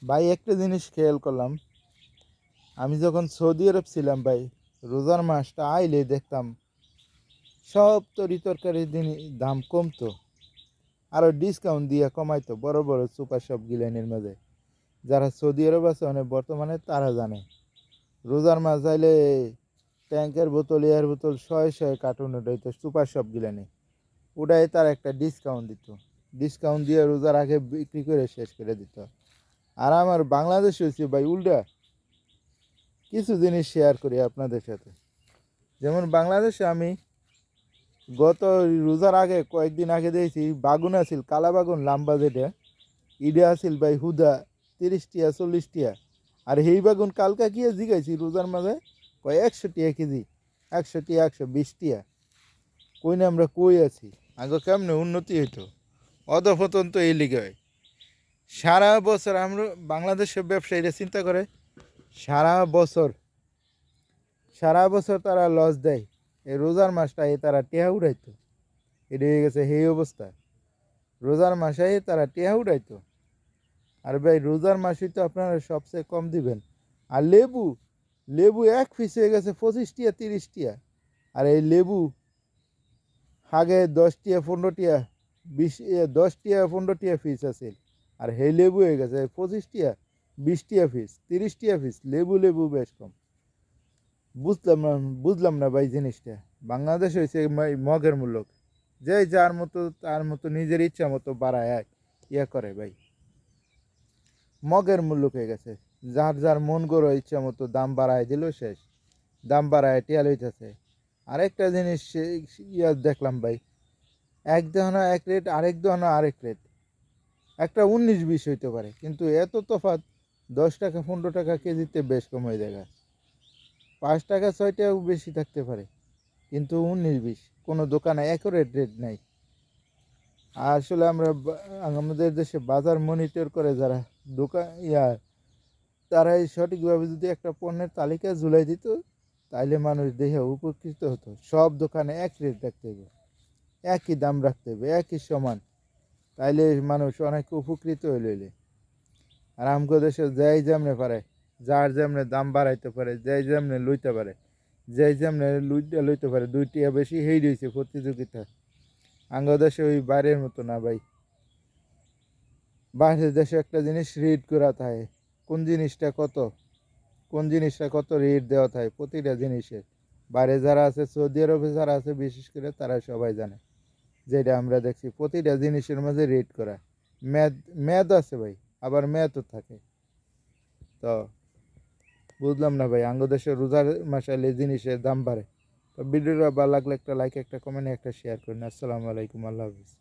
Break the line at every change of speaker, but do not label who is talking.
ভাই একটা জিনিস খেয়াল করলাম, আমি যখন সৌদি আরব ছিলাম ভাই, রোজার মাসটা আইলে দেখতাম সব তরি তরকারির দিন দাম কমতো, আরও ডিসকাউন্ট দিয়ে কমাইতো বড় বড় সুপার শপ গিলেনের মাঝে। যারা সৌদি আরব আছে অনেক বর্তমানে তারা জানে, রোজার মাস আইলে ট্যাঙ্কের বোতল এয়ার বোতল শয়ে শয়ে কার্টুন উঠাইতো সুপার শপ গিলেনে, ওটাই তার একটা ডিসকাউন্ট দিত। ডিসকাউন্ট দিয়ে রোজার আগে বিক্রি করে শেষ করে দিত। আর আমার বাংলাদেশে হচ্ছে ভাই উল্টা। কিছু জিনিস শেয়ার করি আপনাদের সাথে। যেমন বাংলাদেশে আমি গত রোজার আগে কয়েকদিন আগে দেখছি বাগুন আছিল, কালা বাগুন লম্বা যেটা, ইডে আছিল ভাই হুদা 30 টিয়া 40 টিয়া। আর সেই বাগুন কালকা গিয়ে জিগাইছি রোজার মাঝে, কয় 100 টিয়া কেজি, 100 টিয়া 120 টিয়া। কই না আমরা কই আছি, আগে কেমনে উন্নতি হইতো, অধপতন তো এই লিগে হয়। সারা বছর আমরা বাংলাদেশের ব্যবসায়ীরা চিন্তা করে, সারা বছর সারা বছর তারা লস দেয়, এই রোজার মাসটাই তারা টেহা উড়াইতো। এটা হয়ে গেছে সেই অবস্থা, রোজার মাসে তারা টেহা উড়াইতো। আর ভাই রোজার মাসেই তো আপনারা সবচেয়ে কম দিবেন। আর লেবু, লেবু এক পিস হয়ে গেছে 25 টিয়া 30 টিয়া। আর এই লেবু আগে 10 টিয়া 15 টিয়া 10 টিয়া 15 টিয়া পিস আছে, আর সেই লেবু হয়ে গেছে 25 টিয়া 20 টিয়া পিস 30 টিয়া পিস। লেবু লেবু বেশ কম। বুঝলাম না, বুঝলাম না ভাই জিনিসটা। বাংলাদেশ হয়েছে মগের মূল্য, যে যার মতো তার মতো নিজের ইচ্ছা মতো বাড়ায় ইয়া করে ভাই, মগের মূল্য হয়ে গেছে। যার যার মন গড়ো ইচ্ছা মতো দাম বাড়ায় দিল, শেষ দাম বাড়ায় টিয়া লইতেছে। আরেকটা জিনিস ইয়া দেখলাম ভাই, এক দোকানে এক রেট, আরেক দোকানে আরেক রেট। একটা 19-20 হইতে পারে, কিন্তু এত তফাৎ, 10 টাকা 15 টাকা কেজিতে বেশ কম হয়ে যায়। 5 টাকা 6 টাকাও বেশি থাকতে পারে, কিন্তু 19-20 কোনো দোকানে অ্যাকুরেট রেট নাই। আসলে আমরা আমাদের দেশে বাজার মনিটর করে যারা দোকান তারাই সঠিকভাবে যদি একটা পণ্যের তালিকা ঝুলাই দিত, তাইলে মানুষ দেখে উপকৃত হতো। সব দোকানে এক রেট রাখতে হবে, একই দাম রাখতে হবে, একই সমান, তাইলে মানুষ অনেক উপকৃত হইলে। আর আমগো দেশে যাই যেমনে পারে, যার যেমনে দাম বাড়াইতে পারে, যাই যেমনে লইতে পারে, যাই যেমনে লইতে পারে, 2 টিয়া বেশি হেই রয়েছে প্রতিযোগিতা। আঙ্গ দেশে ওই বাইরের মতো না ভাই। বাইরের দেশে একটা জিনিস রিড করা থাকে, কোন জিনিসটা কত, কোন জিনিসটা কত রেট দেওয়া থাকে প্রতিটা জিনিসের। বাইরে যারা আছে, সৌদি আরবে যারা আছে বিশেষ করে, তারা সবাই জানে। যেটা আমরা দেখছি প্রতিটা জিনিসের মাঝে রেট করা, ম্যাথ, ম্যাথ আছে ভাই, আবার ম্যাথও থাকে। তো বুঝলাম না ভাই, আঙ্গ দেশে রোজার মাসাইলে জিনিসের দাম বাড়ে। তো ভিডিওটা ভালো লাগলে একটা লাইক, একটা কমেন্ট, একটা শেয়ার করুন। আসসালামু আলাইকুম, আল্লাহ হাফিজ।